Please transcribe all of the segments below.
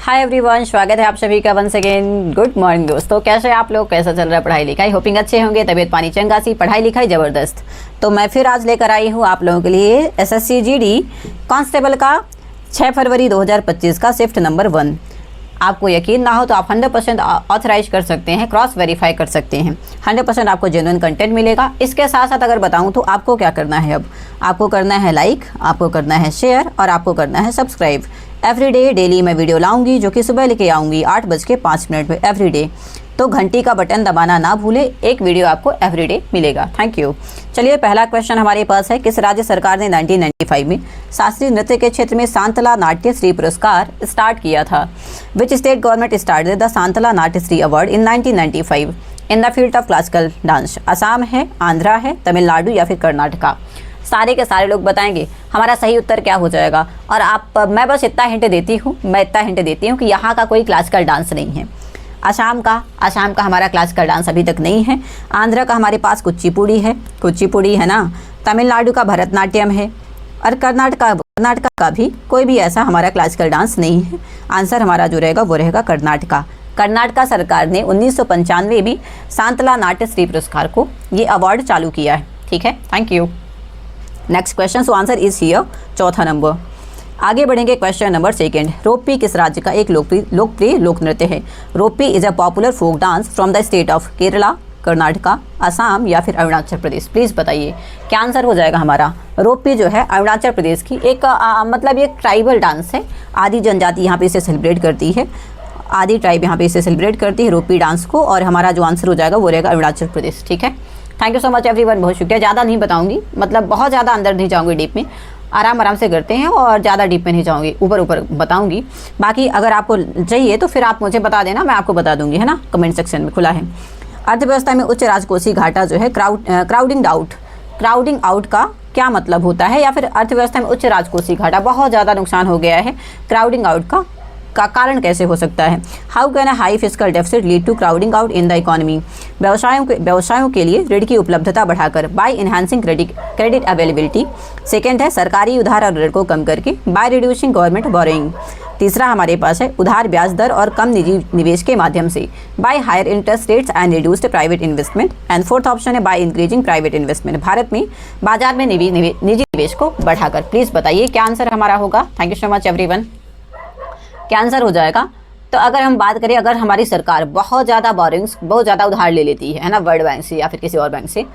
Hi everyone, स्वागत है आप सभी का वंस अगेन। गुड मॉर्निंग दोस्तों, कैसे आप लोग, कैसा चल रहा है पढ़ाई लिखाई? होपिंग अच्छे होंगे, तबीयत पानी चंगा सी, पढ़ाई लिखाई ज़बरदस्त। तो मैं फिर आज लेकर आई हूँ आप लोगों के लिए एसएससी जीडी कांस्टेबल का 6 फरवरी 2025 का शिफ्ट नंबर 1। आपको यकीन ना हो तो आप 100% ऑथराइज कर सकते हैं, क्रॉस वेरीफाई कर सकते हैं। 100% आपको जेन्युइन कंटेंट मिलेगा। इसके साथ साथ अगर बताऊं तो आपको क्या करना है, अब आपको करना है लाइक, आपको करना है शेयर और आपको करना है सब्सक्राइब। एवरीडे डेली मैं वीडियो लाऊंगी जो कि सुबह लेके आऊँगी 8:05 पे एवरीडे। तो घंटी का बटन दबाना ना भूले, एक वीडियो आपको एवरीडे मिलेगा। Thank you. चलिए, पहला क्वेश्चन हमारे पास है, किस राज्य सरकार ने 1995 में शास्त्रीय नृत्य के क्षेत्र में शांतला नाट्यश्री पुरस्कार स्टार्ट किया था? Which state government started the Shantala Natyashree award in 1995 in the field of classical dance? Assam है, आंध्रा है, तमिलनाडु या फिर कर्नाटका? सारे के सारे लोग बताएंगे हमारा सही उत्तर क्या हो जाएगा। और मैं बस इतना हिंट देती हूँ कि यहाँ का कोई क्लासिकल डांस नहीं है। असम का हमारा क्लासिकल डांस अभी तक नहीं है। आंध्र का हमारे पास कुचिपुड़ी है ना। तमिलनाडु का भरतनाट्यम है। और कर्नाटका का भी कोई भी ऐसा हमारा क्लासिकल डांस नहीं है। आंसर हमारा जो रहेगा वो रहेगा कर्नाटका सरकार ने 1995 में शांतला नाट्यश्री पुरस्कार को ये अवार्ड चालू किया है। ठीक है, thank you. Next question, so answer is here, चौथा नंबर। आगे बढ़ेंगे, क्वेश्चन नंबर 2। रोप्पी किस राज्य का एक लोकप्रिय लोक नृत्य है? Roppi is a popular folk dance from the state of Kerala, Karnataka, Assam या फिर अरुणाचल प्रदेश? प्लीज़ बताइए क्या आंसर हो जाएगा हमारा। रोप्पी जो है अरुणाचल प्रदेश की एक मतलब ये ट्राइबल डांस है। आदि जनजाति यहाँ पे इसे सेलिब्रेट करती है, आदि ट्राइब यहाँ पे इसे सेलिब्रेट करती है रोप्पी डांस को। और हमारा जो आंसर हो जाएगा वो रहेगा अरुणाचल प्रदेश। ठीक है, thank you so much everyone, बहुत शुक्रिया। ज़्यादा नहीं बताऊंगी, मतलब बहुत ज़्यादा अंदर नहीं जाऊंगी डीप में, आराम से करते हैं और ज़्यादा डीप में नहीं जाऊंगी, ऊपर बताऊंगी। बाकी अगर आपको चाहिए तो फिर आप मुझे बता देना, मैं आपको बता दूंगी, है ना। कमेंट सेक्शन में खुला है। अर्थव्यवस्था में उच्च राजकोषीय घाटा जो है क्राउडिंग आउट का क्या मतलब होता है? या फिर अर्थव्यवस्था में उच्च राजकोषीय घाटा, बहुत ज़्यादा नुकसान हो गया है, क्राउडिंग आउट का कारण कैसे हो सकता है? How can a high fiscal deficit lead to crowding out in the economy? व्यवसायों के लिए ऋण की उपलब्धता बढ़ाकर, by enhancing credit availability. Second है सरकारी उधार और ऋण को कम करके, बाय रिड्यूसिंग गवर्नमेंट बोरोइंग। तीसरा हमारे पास है उधार ब्याज दर और कम निजी निवेश के माध्यम से, by higher interest rates and reduced private investment. And fourth option है by increasing private investment. Bharat में बाजार में निजी निवेश को बढ़ाकर। प्लीज़ बताइए क्या आंसर हमारा होगा। Thank you so much everyone. क्या आंसर हो जाएगा? तो अगर हम बात करें, अगर हमारी सरकार बहुत ज़्यादा बोरिंग्स, बहुत ज़्यादा उधार ले लेती है ना, वर्ल्ड बैंक से या फिर किसी और बैंक से,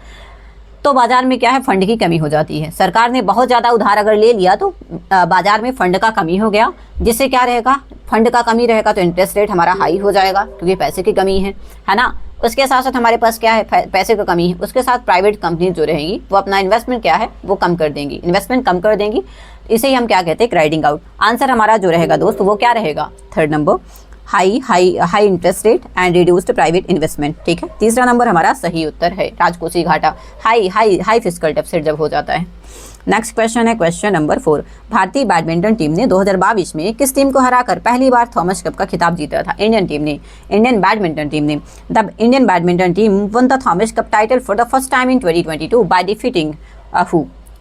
तो बाजार में क्या है, फंड की कमी हो जाती है। सरकार ने बहुत ज़्यादा उधार अगर ले लिया तो बाजार में फंड का कमी हो गया, जिससे क्या रहेगा, फंड का कमी रहेगा तो इंटरेस्ट रेट हमारा हाई हो जाएगा, क्योंकि पैसे की कमी है ना। उसके साथ साथ हमारे पास क्या है, पैसे की कमी है। उसके साथ प्राइवेट कंपनी जो रहेंगी वो अपना इन्वेस्टमेंट क्या है वो कम कर देंगी, इसे ही हम क्या कहते हैं, क्राउडिंग आउट। आंसर हमारा जो रहेगा दोस्त वो क्या रहेगा, third number, high interest rate and reduced private investment. ठीक है, तीसरा नंबर हमारा सही उत्तर है, राजकोषीय घाटा, हाई फिस्कल डेफिसिट जब हो जाता है। नेक्स्ट क्वेश्चन है क्वेश्चन नंबर 4। भारतीय बैडमिंटन टीम ने 2022 में किस टीम को हराकर पहली बार थॉमस कप का खिताब जीता था? इंडियन बैडमिंटन टीम ने। The Indian badminton team one the Thomas cup title for the first time in 2022 by defeating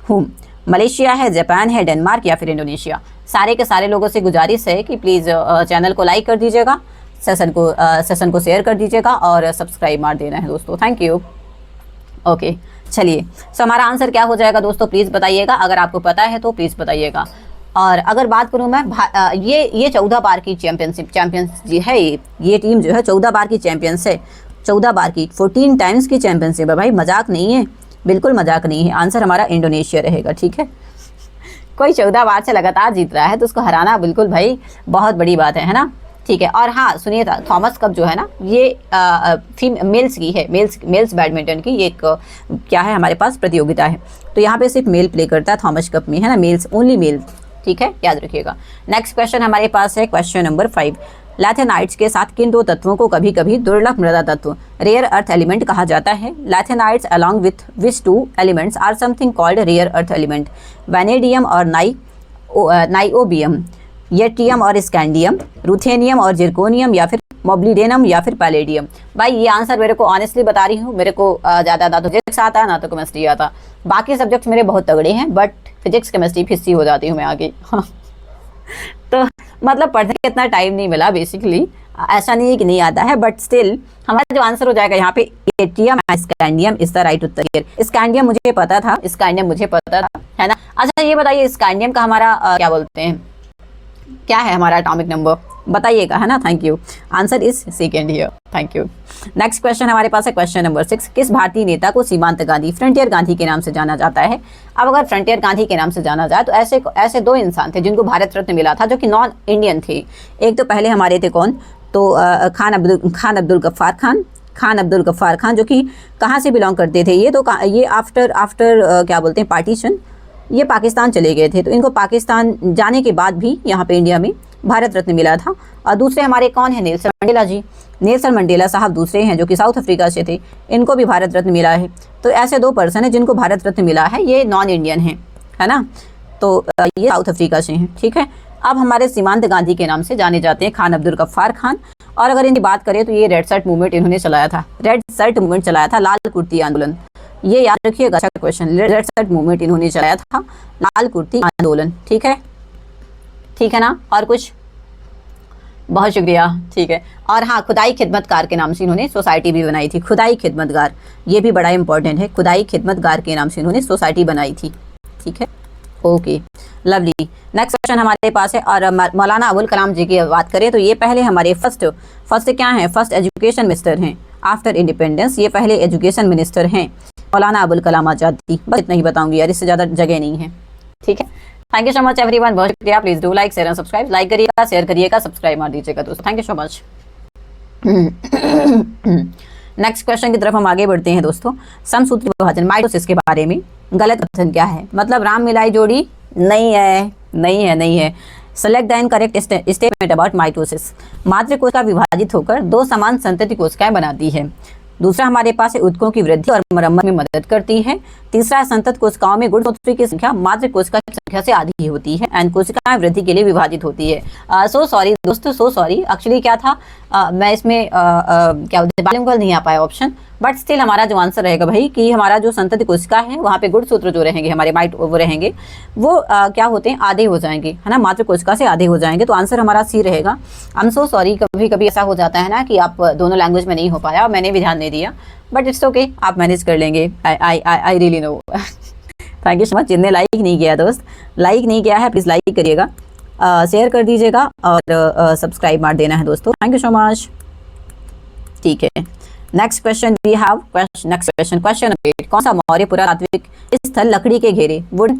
whom? Malaysia है, जापान है, डेनमार्क या फिर इंडोनेशिया? सारे के सारे लोगों से गुजारिश है कि प्लीज़ चैनल को लाइक कर दीजिएगा, सेशन को शेयर कर दीजिएगा और सब्सक्राइब मार देना है दोस्तों। Thank you. ओके, चलिए, सो हमारा आंसर क्या हो जाएगा दोस्तों, प्लीज़ बताइएगा। अगर आपको पता है तो प्लीज़ बताइएगा। और अगर बात करूँ मैं, ये 14 बार की चैंपियंस जी है। ये टीम जो है 14 बार की चैंपियंस है, 14 बार की, 14 टाइम्स की चैंपियनशिप है भाई, मजाक नहीं है, बिल्कुल मजाक नहीं है। आंसर हमारा इंडोनेशिया रहेगा। ठीक है, कोई 14 बार से लगातार जीत रहा है तो उसको हराना बिल्कुल भाई बहुत बड़ी बात है ना। ठीक है, और हाँ सुनिए, थॉमस कप जो है ना, ये मेल्स की है, मेल्स बैडमिंटन की एक क्या है, हमारे पास प्रतियोगिता है। तो यहाँ पे सिर्फ मेल प्ले करता है थॉमस कप में, है ना, मेल्स, ओनली मेल। ठीक है, याद रखिएगा। नेक्स्ट क्वेश्चन हमारे पास है क्वेश्चन नंबर 5। लैथेनाइट्स के साथ किन दो तत्वों को कभी कभी दुर्लभ मृदा तत्व, रेयर अर्थ एलिमेंट कहा जाता है? Lanthanides along with which two elements are something called rare earth element? Vanadium और नाइओबियम, येट्रियम और स्कैंडियम, रुथेनियम और जिरकोनियम या फिर मोब्लिडेनम या फिर पैलेडियम? भाई ये आंसर मेरे को ऑनेस्टली बता रही हूँ, मेरे को ज़्यादा ना तो फिजिक्स आता है ना तो केमिस्ट्री आता। बाकी सब्जेक्ट्स मेरे बहुत तगड़े हैं, बट फिजिक्स केमिस्ट्री फिस्सी हो जाती हूँ मैं आगे। तो मतलब पढ़ने का इतना टाइम नहीं मिला बेसिकली, ऐसा नहीं है कि नहीं आता है, बट स्टिल हमारा जो आंसर हो जाएगा यहाँ पे atrium scandium is the right Uttar here. Scandium मुझे पता था, स्कैंडियम मुझे पता था, है ना। अच्छा ये बताइए स्कैंडियम का हमारा क्या बोलते हैं, क्या है हमारा एटॉमिक नंबर, बताइएगा, है ना। Thank you, answer is second here, thank you. Next question हमारे पास है क्वेश्चन नंबर 6। किस भारतीय नेता को सीमांत गांधी, फ्रंटियर गांधी के नाम से जाना जाता है। अब अगर फ्रंटियर गांधी के नाम से जाना जाए तो ऐसे दो इंसान थे जिनको भारत रत्न मिला था, जो कि नॉन इंडियन थे। एक तो पहले हमारे थे कौन, तो खान अब्दुल गफ्फार खान, जो कि कहाँ से बिलोंग करते थे, ये आफ्टर क्या बोलते हैं पार्टीशन, ये पाकिस्तान चले गए थे। तो इनको पाकिस्तान जाने के बाद भी यहाँ पे इंडिया में भारत रत्न मिला था। और दूसरे हमारे कौन है, नेल्सन मंडेला जी। नेल्सन मंडेला साहब दूसरे हैं जो कि साउथ अफ्रीका से थे, इनको भी भारत रत्न मिला है। तो ऐसे दो पर्सन है जिनको भारत रत्न मिला है, ये नॉन इंडियन है ना। तो ये साउथ अफ्रीका से हैं, ठीक है। अब हमारे सीमांत गांधी के नाम से जाने जाते हैं खान अब्दुल गफ्फार खान। और अगर इनकी बात करें तो ये रेड शर्ट मूवमेंट इन्होंने चलाया था, रेड शर्ट मूवमेंट चलाया था, लाल कुर्ती आंदोलन, ये याद रखिएगा, अच्छा क्वेश्चन। रेड शर्ट मूवमेंट इन्होंने चलाया था, लाल कुर्ती आंदोलन, ठीक है ना। और कुछ, बहुत शुक्रिया, ठीक है। और हाँ, खुदाई खिदमतगार के नाम से इन्होंने सोसाइटी भी बनाई थी, खुदाई खिदमतगार, ये भी बड़ा इंपॉर्टेंट है, खुदाई खिदमतगार के नाम से इन्होंने सोसाइटी बनाई थी, ठीक है। Okay, lovely. नेक्स्ट क्वेश्चन हमारे पास है, और मौलाना अबुल कलाम जी की बात करें तो ये पहले हमारे फर्स्ट क्या हैं, फर्स्ट एजुकेशन मिनिस्टर हैं आफ्टर इंडिपेंडेंस, ये पहले एजुकेशन मिनिस्टर हैं मौलाना अबुल कलाम आज़ाद। बस इतना ही बताऊंगी यार, इससे ज़्यादा जगह नहीं है, ठीक है। Thank you so much everyone, बहुत शुक्रिया। Please do like share and subscribe, like करिएगा, शेयर करिएगा, सब्सक्राइब मार दीजिएगा दोस्तों, thank you so much. Next question की तरफ हम आगे बढ़ते हैं दोस्तों। समसूत्री विभाजन माइटोसिस के बारे में गलत कथन क्या है, मतलब राम मिलाई जोड़ी नहीं है। Select the incorrect statement about mitosis. मातृ कोशिका विभाजित होकर दो समान संतति कोशिकाएं बनाती है। दूसरा हमारे पास है ऊतकों की वृद्धि और मरम्मत में मदद करती है। तीसरा, संतत कोशिकाओं में गुणसूत्री की संख्या मातृ कोशिका की संख्या से आधी होती है एंड कोशिकाएं वृद्धि के लिए विभाजित होती है। सो सॉरी दोस्तों, सो सॉरी, एक्चुअली क्या था, मैं इसमें क्या बोलते हैं बायोलॉजिकल नहीं आ पाया ऑप्शन, बट स्टिल हमारा जो आंसर रहेगा भाई कि हमारा जो संतति कोशिका है वहाँ पे गुणसूत्र जो रहेंगे हमारे वो रहेंगे, वो क्या होते हैं, आधे हो जाएंगे, है ना, मातृ कोशिका से आधे हो जाएंगे। तो आंसर हमारा सी रहेगा। आई एम सो सॉरी, कभी कभी ऐसा हो जाता है ना कि आप दोनों लैंग्वेज में नहीं हो पाया, मैंने भी ध्यान नहीं दिया, बट इट्स ओके, आप मैनेज कर लेंगे। I really know. Thank you so much. जिनने लाइक नहीं किया दोस्त, लाइक नहीं किया है प्लीज़ लाइक करिएगा, शेयर कर दीजिएगा और सब्सक्राइब मार देना है दोस्तों, थैंक यू सो मच, ठीक है। Next question we have, next question 8। कौन सा मौर्य पुरातात्विक स्थल लकड़ी के घेरे वुडन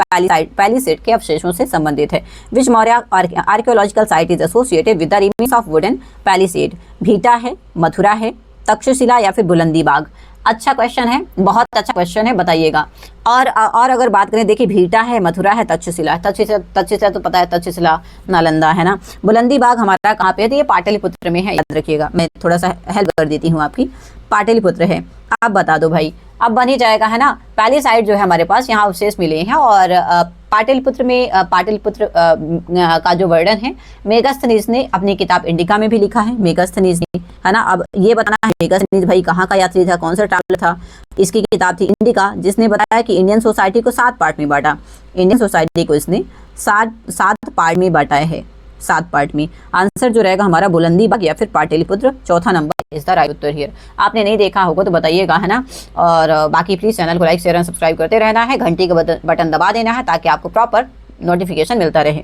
पैलिसेड के अवशेषों से संबंधित है। Which Maurya archaeological site is associated with the remains of wooden palisade. Bhita है, मथुरा है, तक्षशिला या फिर बुलंदी बाग। अच्छा क्वेश्चन है, बहुत अच्छा क्वेश्चन है, बताइएगा। और अगर बात करें, देखिए भीटा है, मथुरा है, तक्षशिला तो पता है, तक्षशिला नालंदा है ना। बुलंदी बाग हमारा कहाँ पे है, तो ये पाटलिपुत्र में है, याद रखिएगा, मैं थोड़ा सा हेल्प कर देती हूँ आपकी, पाटलिपुत्र है। आप बता दो भाई, अब बन ही जाएगा, है ना। पहली साइड जो है हमारे पास यहाँ अवशेष मिले हैं, और पाटलिपुत्र में पाटलिपुत्र का जो वर्णन है मेगास्थनीज ने अपनी किताब इंडिका में भी लिखा है, मेगास्थनीज ने, है ना। अब ये बताना है मेगास्थनीज भाई कहाँ का यात्री था, कौन सा ट्रैवलर था। इसकी किताब थी इंडिका, जिसने बताया कि इंडियन सोसाइटी को 7 पार्ट में बांटा, इंडियन सोसाइटी को इसने 7 पार्ट में बांटा है, 7 पार्ट में। आंसर जो रहेगा हमारा बुलंदी बाग या फिर पाटलिपुत्र, चौथा number is the right Uttar here. आपने नहीं देखा होगा तो बताइएगा, है ना। और बाकी प्लीज चैनल को लाइक शेयर एंड सब्सक्राइब करते रहना है, घंटी का बटन दबा देना है ताकि आपको प्रॉपर नोटिफिकेशन मिलता रहे।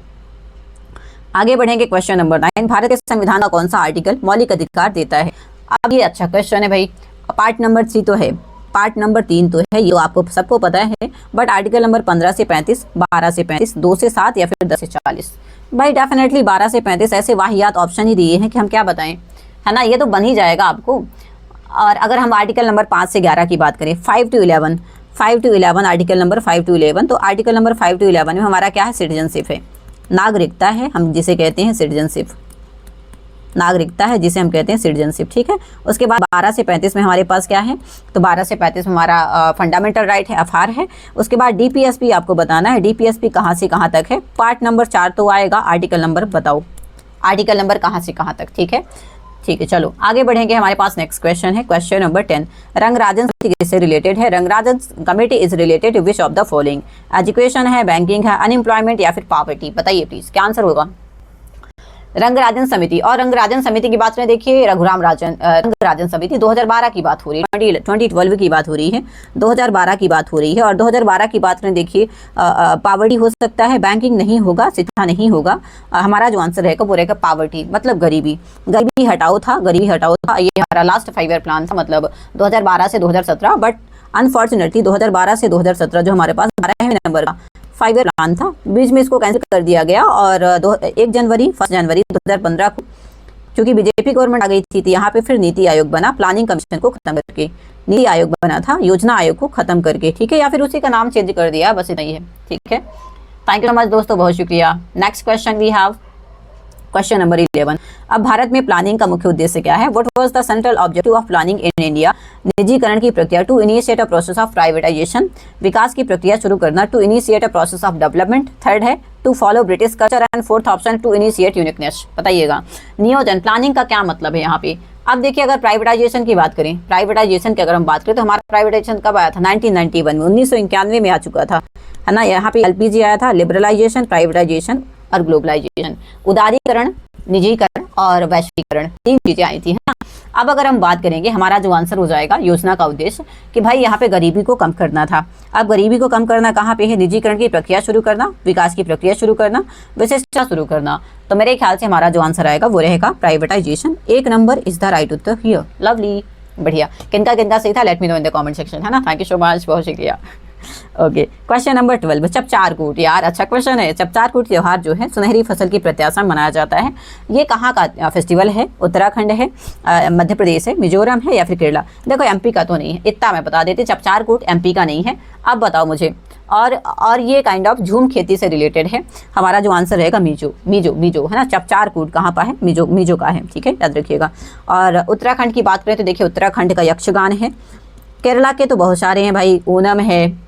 आगे बढ़ेंगे क्वेश्चन नंबर 9। भारत के संविधान का कौन सा आर्टिकल मौलिक अधिकार देता है। अब ये अच्छा क्वेश्चन है भाई। पार्ट नंबर 3 तो है, पार्ट नंबर 3 तो है, ये आपको सबको पता है, बट आर्टिकल नंबर 15 से 35, 12 से 35, 2 से 7 या फिर 10 से 40। भाई डेफिनेटली 12 से 35 ऐसे वाहियात ऑप्शन ही दिए हैं कि हम क्या बताएं, है ना, ये तो बन ही जाएगा आपको। और अगर हम आर्टिकल नंबर 5 से 11 की बात करें, 5 to 11, आर्टिकल नंबर 5 to 11, तो आर्टिकल नंबर 5 to 11 में हमारा क्या है, सिटीजनशिप है, नागरिकता है, हम जिसे कहते हैं सिटीजनशिप, नागरिकता है जिसे हम कहते हैं सिटीजनशिप, ठीक है। उसके बाद 12 से 35 में हमारे पास क्या है, तो 12 से 35 में हमारा फंडामेंटल राइट है, एफआर है। उसके बाद डीपीएसपी आपको बताना है, डीपीएसपी कहाँ से कहाँ तक है। पार्ट नंबर 4 तो आएगा, आर्टिकल नंबर बताओ, आर्टिकल नंबर कहाँ से कहाँ तक, ठीक है। ठीक है, चलो आगे बढ़ेंगे। हमारे पास नेक्स्ट क्वेश्चन है, क्वेश्चन नंबर 10। रंगराजन से रिलेटेड है। Rangarajan committee is related to which of the following. Education है, बैंकिंग है, अनएम्प्लॉयमेंट या फिर पॉवर्टी। बताइए प्लीज क्या आंसर होगा। रंगराजन समिति, और रंगराजन समिति की बात करें, देखिए रघुराम राजन रंगराजन समिति 2012 की बात हो रही है, 2012 की बात हो रही है, 2012 की बात हो रही है। और 2012 की बात करें, देखिए पावर्टी हो सकता है, बैंकिंग नहीं होगा, शिक्षा नहीं होगा। हमारा जो आंसर रहेगा वो रहेगा पावर्टी, मतलब गरीबी। गरीबी हटाओ था, गरीबी हटाओ था, ये हमारा लास्ट 5 ईयर प्लान था, मतलब 2012 से 2017। बट अनफॉर्चुनेटली 2012 से 2017 जो हमारे पास 12वें नंबर का 5 ईयर प्लान था, बीच में इसको कैंसिल कर दिया गया। और 1 जनवरी 2015 को क्योंकि बीजेपी गवर्नमेंट आ गई थी, तो यहाँ पे फिर नीति आयोग बना, प्लानिंग कमीशन को खत्म करके नीति आयोग बना था, योजना आयोग को खत्म करके, ठीक है, या फिर उसी का नाम चेंज कर दिया, बस इतना ही है, ठीक है। थैंक यू सो मच दोस्तों, बहुत शुक्रिया। Next question we have question number 11। अब भारत में प्लानिंग का मुख्य उद्देश्य क्या है? What was the central objective of planning in India? निजीकरण की प्रक्रिया, to initiate a process of privatisation, विकास की प्रक्रिया शुरू करना, to initiate a process of development, third है to follow British culture, and fourth option to initiate uniqueness. बताइएगा नियोजन, प्लानिंग का क्या मतलब है यहाँ पे? अब देखिए अगर प्राइवेटाइजेशन की बात करें, प्राइवेटाइजेशन की अगर हम बात करें तो हमारा प्राइवेटाइजेशन कब आया था? 1991 में, 1991 में आ चुका था, है ना। यहाँ पे एलपीजी आया था, लिबरलाइजेशन, प्राइवेटाइजेशन और ग्लोबलाइजेशन, उदारीकरण, निजीकरण और वैश्वीकरण, 3 चीजें आई थी, है ना। अब अगर हम बात करेंगे, हमारा जो आंसर हो जाएगा योजना का उद्देश्य कि भाई यहाँ पे गरीबी को कम करना था। अब गरीबी को कम करना कहाँ पे है? निजीकरण की प्रक्रिया शुरू करना, विकास की प्रक्रिया शुरू करना, विशिष्टता शुरू करना। तो मेरे ख्याल से हमारा जो आंसर आएगा वो रहेगा privatisation. 1 number is the right Uttar here. Lovely, बढ़िया। किनका किनका सही था let me know in the comment section, है ना। थैंक यू सो मच, बहुत शुक्रिया। Okay, question number 12, चपचारकूट। यार अच्छा क्वेश्चन है। चपचारकूट त्योहार जो है सुनहरी फसल की प्रत्याशा मनाया जाता है, ये कहाँ का फेस्टिवल है? उत्तराखंड है, मध्य प्रदेश है, मिजोरम है या फिर केरला? देखो एमपी का तो नहीं है, इतना मैं बता देती, चपचारकूट एमपी का नहीं है। अब बताओ मुझे, और ये काइंड ऑफ झूम खेती से रिलेटेड है। हमारा जो आंसर रहेगा मीजो, है ना। चपचारकूट कहाँ पर है? मीजो का है, ठीक है, याद रखिएगा। और उत्तराखंड की बात करें तो देखिए उत्तराखंड का यक्षगान है। केरला के तो बहुत सारे हैं भाई, ओनम है,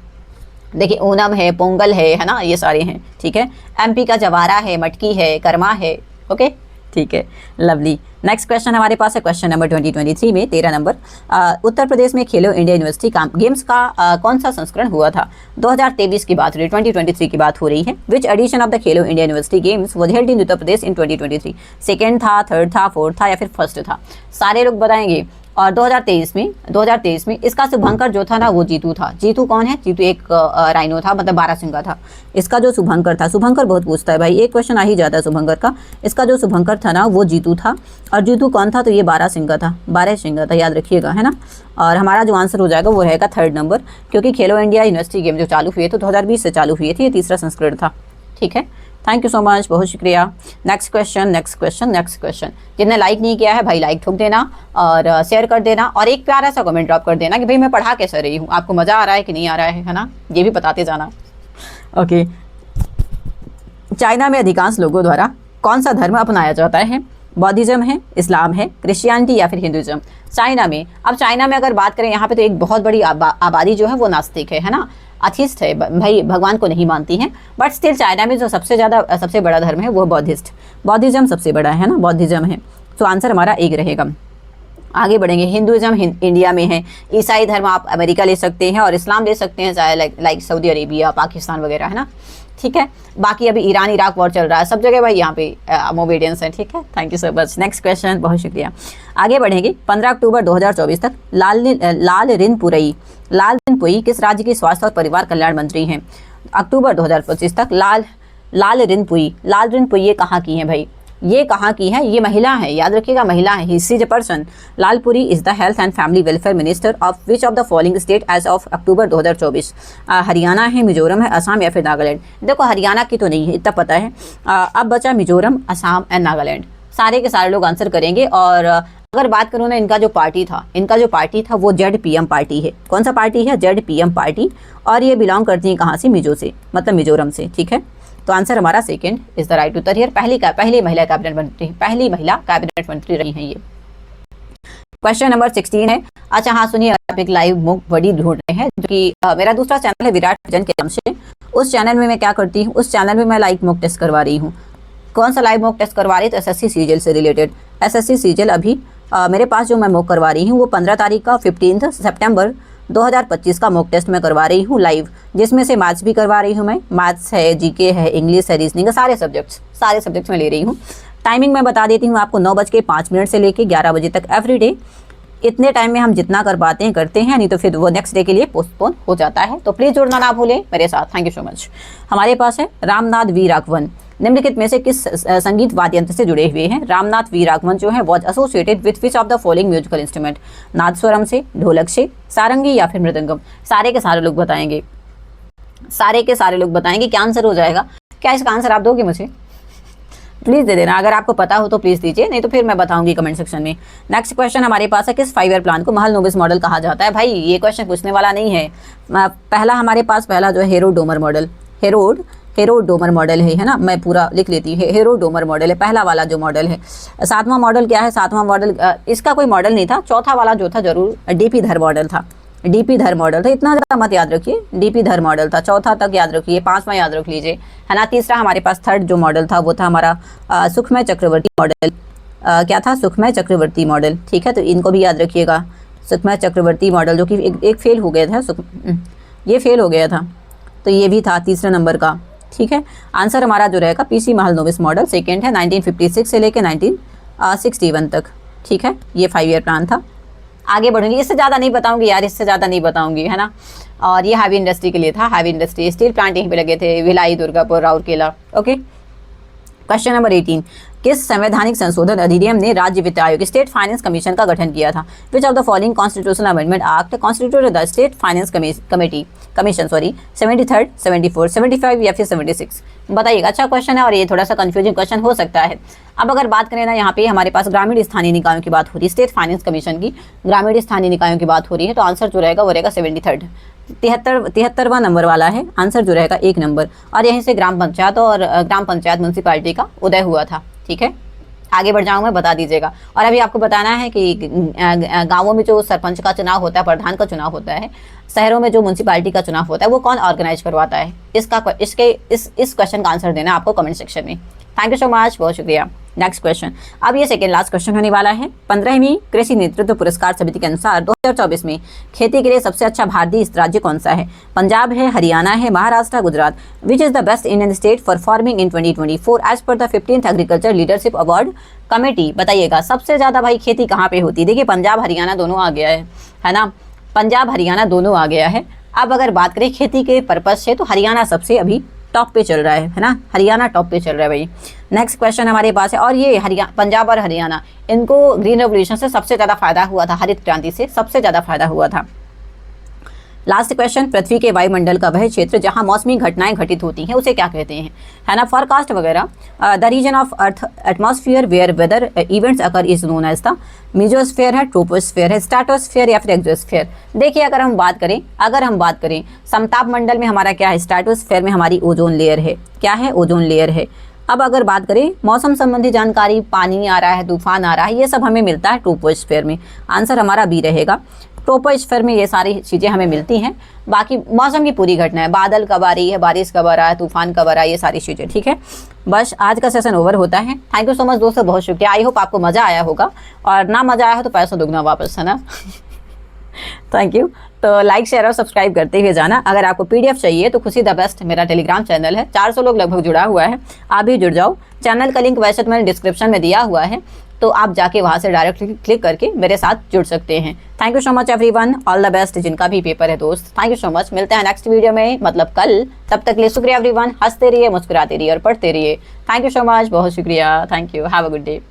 देखिए ओनम है, पोंगल है ना, ये सारे हैं, ठीक है। एमपी का जवारा है, मटकी है, कर्मा है, ओके, ठीक है, लवली। नेक्स्ट क्वेश्चन हमारे पास है क्वेश्चन नंबर 2023 में 13 नंबर। उत्तर प्रदेश में खेलो इंडिया यूनिवर्सिटी गेम्स का कौन सा संस्करण हुआ था? 2023 की बात हो रही है, 2023 की बात हो रही है। Which edition of the Khelo India university games was held in Uttar Pradesh in 2023? Second था, थर्ड था, फोर्थ था या फिर फर्स्ट था? सारे लोग बताएंगे। और 2023 में इसका शुभंकर जो था ना वो जीतू था। जीतू कौन है? जीतू एक राइनो था, मतलब 12 सिंगा था। इसका जो शुभंकर था, शुभंकर बहुत पूछता है भाई, एक क्वेश्चन आ ही जाता है शुभंकर का। इसका जो शुभंकर था ना वो जीतू था। और जीतू कौन था? तो ये 12 सिंगा था, 12 सिंगा था, याद रखिएगा, है ना। और हमारा जो आंसर हो जाएगा वो रहेगा 3rd नंबर, क्योंकि खेलो इंडिया यूनिवर्सिटी गेम जो चालू हुए थे 2020 से चालू हुए थे, ये तीसरा संस्करण था, ठीक है। थैंक यू सो मच, बहुत शुक्रिया। Next question. जिसने लाइक नहीं किया है भाई लाइक ठोक देना और शेयर कर देना और एक प्यारा सा कमेंट ड्रॉप कर देना कि भाई मैं पढ़ा कैसे रही हूँ, आपको मज़ा आ रहा है कि नहीं आ रहा है ना, ये भी बताते जाना। ओके, चाइना में अधिकांश लोगों द्वारा कौन सा धर्म अपनाया जाता है? बौद्धिज्म है, इस्लाम है, क्रिश्चियनिटी या फिर हिंदुइज्म? चाइना में, अब चाइना में अगर बात करें यहाँ पे तो एक बहुत बड़ी आबादी जो है वो नास्तिक है ना, अथिस्ट है भाई, भगवान को नहीं मानती हैं। बट स्टिल चाइना में जो सबसे बड़ा धर्म है वो बौद्धिज्म सबसे बड़ा है ना, बौद्धिज्म है। तो आंसर हमारा एक रहेगा। आगे बढ़ेंगे, हिंदुइज्म इंडिया में है, ईसाई धर्म आप अमेरिका ले सकते हैं और इस्लाम ले सकते हैं चाहे लाइक सऊदी अरेबिया, पाकिस्तान वगैरह, है ना, ठीक है। बाकी अभी ईरान इराक वॉर चल रहा है, सब जगह भाई यहाँ पे मोबेडियंस है, ठीक है। Thank you so much. Next question, बहुत शुक्रिया। आगे बढ़ेंगे। 15 अक्टूबर 2024 तक लाल रिनपुई किस राज्य के स्वास्थ्य और परिवार कल्याण मंत्री हैं? अक्टूबर 2025 तक लाल रिनपुई ये कहाँ की हैं भाई? ये कहाँ की है? ये महिला है, याद रखिएगा, महिला है। He is a person. Lalpuri is the health and family welfare minister of which of the following state as of October 2024? Haryana है, मिजोरम है, असम या फिर नागालैंड? देखो हरियाणा की तो नहीं है, इतना पता है। अब बचा मिजोरम, असम एंड नागालैंड। सारे के सारे लोग आंसर करेंगे। और अगर बात करूँ ना, इनका जो पार्टी था वो ZPM पार्टी है। कौन सा पार्टी है? ZPM party. और ये बिलोंग करती है कहाँ से? मिजो से, मतलब मिजोरम से, ठीक है। तो आंसर हमारा second is the right Uttar here. पहली महिला कैबिनेट मंत्री रही हैं ये। क्वेश्चन नंबर 16 है। अच्छा हाँ सुनिए, आप एक लाइव मुक बड़ी ढूंढ रहे हैं, जो कि मेरा दूसरा चैनल है विराट विजन के नाम से। उस चैनल में मैं क्या करती हूँ, उस चैनल में मैं लाइव मुक टेस्ट करवा रही हूँ। कौन सा लाइव मुक टेस्ट करवा रही? तो SSC सीजीएल से रिलेटेड। SSC सीजीएल अभी मेरे पास जो मैं मुक करवा रही हूँ वो 15 तारीख का 15 सितंबर 2025 का मॉक टेस्ट मैं करवा रही हूँ लाइव, जिसमें से मैथ्स भी करवा रही हूँ मैं। मैथ्स है, जीके है, इंग्लिश है, रीजनिंग है, सारे सब्जेक्ट्स मैं ले रही हूँ। टाइमिंग मैं बता देती हूँ आपको, 9:05 से लेके 11 बजे तक एवरी डे। इतने टाइम में हम जितना कर पाते हैं करते हैं, नहीं तो फिर वो नेक्स्ट डे के लिए पोस्टपोन हो जाता है। तो प्लीज़ जुड़ना ना भूलें मेरे साथ। Thank you so much. हमारे पास है रामनाथ वी राघवन, निम्नलिखित में से किस संगीत वाद्य यंत्र से जुड़े हुए हैं? रामनाथ वी राघवन जो है was associated with which of the following musical instrument? Nadaswaram से, ढोलक से, सारंगी या फिर मृदंगम? सारे के सारे लोग बताएंगे, सारे के सारे लोग बताएंगे। क्या आंसर हो जाएगा? क्या इसका आंसर आप दोगे मुझे? प्लीज़ दे देना, अगर आपको पता हो तो प्लीज़ दीजिए, नहीं तो फिर मैं बताऊंगी कमेंट सेक्शन में। नेक्स्ट क्वेश्चन हमारे पास है, किस 5 ईयर प्लान को महलनोबिस मॉडल कहा जाता है? भाई ये क्वेश्चन पूछने वाला नहीं है। पहला हमारे पास पहला जो है हेरोड-डोमर मॉडल, हेरोड-डोमर मॉडल है ना, मैं पूरा लिख लेती हूँ। हेरोड-डोमर मॉडल है पहला वाला जो मॉडल है। 7वां मॉडल क्या है? 7वां मॉडल इसका कोई मॉडल नहीं था। चौथा वाला जो था जरूर डीपी धर मॉडल था, डीपी धर मॉडल था। इतना ज़्यादा मत याद रखिए, डीपी धर मॉडल था। चौथा तक याद रखिए, 5वां याद रख लीजिए, है ना। तीसरा हमारे पास थर्ड जो मॉडल था वो था हमारा सुखमय चक्रवर्ती मॉडल। क्या था? सुखमय चक्रवर्ती मॉडल, ठीक है। तो इनको भी याद रखिएगा, सुखमय चक्रवर्ती मॉडल, जो कि एक फेल हो गया था, ये फेल हो गया था, तो ये भी था तीसरे नंबर का, ठीक है। आंसर हमारा जो रहेगा पीसी महलनोबिस मॉडल, सेकेंड है, 1956 से लेकर 1961 तक, ठीक है। ये 5 ईयर प्लान था। आगे बढ़ूंगी, इससे ज़्यादा नहीं बताऊंगी यार, इससे ज़्यादा नहीं बताऊंगी, है ना। और ये हैवी इंडस्ट्री के लिए था, हैवी इंडस्ट्री, स्टील प्लांट यहीं पे लगे थे, Bhilai, Durgapur, Rourkela. Okay, question number 18, किस संवैधानिक संशोधन अधिनियम ने राज्य वित्त आयोग स्टेट फाइनेंस कमीशन का गठन किया था? विच of the following constitutional amendment act constituted the state finance commission 73rd, 74, 75 या फिर 76? बताइएगा। अच्छा क्वेश्चन है और ये थोड़ा सा कंफ्यूजिंग क्वेश्चन हो सकता है। अब अगर बात करें ना, यहाँ पे हमारे पास ग्रामीण स्थानीय निकायों की बात हो रही है, स्टेट फाइनेंस कमीशन की ग्रामीण स्थानीय निकायों की बात हो रही है, तो आंसर जो रहेगा वो रहेगा 73rd, 73वां नंबर वाला है आंसर जो रहेगा 1 नंबर। और यहीं से ग्राम पंचायत और ग्राम पंचायत म्यूनसिपालिटी का उदय हुआ था, ठीक है। आगे बढ़ जाऊँ मैं, बता दीजिएगा। और अभी आपको बताना है कि गांवों में जो सरपंच का चुनाव होता है, प्रधान का चुनाव होता है, शहरों में जो म्यूनसिपालिटी का चुनाव होता है, वो कौन ऑर्गेनाइज करवाता है? इस क्वेश्चन का आंसर देना आपको कमेंट सेक्शन में। थैंक यू सो मच, बहुत शुक्रिया। नेक्स्ट क्वेश्चन, अब ये सेकेंड लास्ट क्वेश्चन होने वाला है। 15वीं कृषि नेतृत्व पुरस्कार समिति के अनुसार 2024 में खेती के लिए सबसे अच्छा भारतीय राज्य कौन सा है? पंजाब है, हरियाणा है, Maharashtra, Gujarat? Which is the best Indian state for farming in 2024 as per the 15th agriculture leadership award committee? बताइएगा, सबसे ज़्यादा भाई खेती कहाँ पे होती है? देखिए पंजाब हरियाणा दोनों आ गया है ना, पंजाब हरियाणा दोनों आ गया है। अब अगर बात करें खेती के पर्पज से, तो हरियाणा सबसे अभी टॉप पे चल रहा है ना, हरियाणा टॉप पे चल रहा है भाई। नेक्स्ट क्वेश्चन हमारे पास है, और ये पंजाब और हरियाणा, इनको ग्रीन रेवोल्यूशन से सबसे ज़्यादा फायदा हुआ था, हरित क्रांति से सबसे ज़्यादा फायदा हुआ था। लास्ट क्वेश्चन, पृथ्वी के वायुमंडल का वह क्षेत्र जहां मौसमी घटनाएं घटित होती हैं उसे क्या कहते हैं? है ना, फॉरकास्ट वगैरह। The region of earth atmosphere where weather events occur is known as the mesosphere है, ट्रोपोस्फेयर है, स्ट्रेटोस्फेयर या फिर एक्सोस्फेयर? देखिए अगर हम बात करें समताप मंडल में हमारा क्या है? स्ट्रेटोस्फेयर में हमारी ओजोन लेयर है। क्या है? ओजोन लेयर है। अब अगर बात करें मौसम संबंधी जानकारी, पानी आ रहा है, तूफान आ रहा है, ये सब हमें मिलता है ट्रोपोस्फेयर में। आंसर हमारा बी रहेगा, ट्रोपोस्फेयर में ये सारी चीज़ें हमें मिलती हैं। बाकी मौसम की पूरी घटना है, बादल कब आ रही है, बारिश कब आ रहा है, तूफान कब आ रहा है, ये सारी चीज़ें, ठीक है। बस आज का सेशन ओवर होता है। थैंक यू सो मच दोस्तों, बहुत शुक्रिया। आई होप आपको मज़ा आया होगा, और ना मज़ा आया हो तो पैसा दुगना वापस, है ना। Thank you. तो लाइक, शेयर और सब्सक्राइब करते हुए जाना। अगर आपको पीडीएफ चाहिए तो खुशी द बेस्ट मेरा टेलीग्राम चैनल है, 400 लोग लगभग जुड़ा हुआ है, आप भी जुड़ जाओ। चैनल का लिंक वैसे तो मैंने डिस्क्रिप्शन में दिया हुआ है, तो आप जाके वहाँ से डायरेक्ट क्लिक करके मेरे साथ जुड़ सकते हैं। Thank you so much everyone, all the best जिनका भी पेपर है दोस्त। थैंक यू सो मच, मिलते हैं नेक्स्ट वीडियो में, मतलब कल। तब तक के लिए शुक्रिया एवरीवन, हंसते रहिए, मुस्कुराते रहिए और पढ़ते रहिए। थैंक यू सो मच, बहुत शुक्रिया। Thank you, have a good day.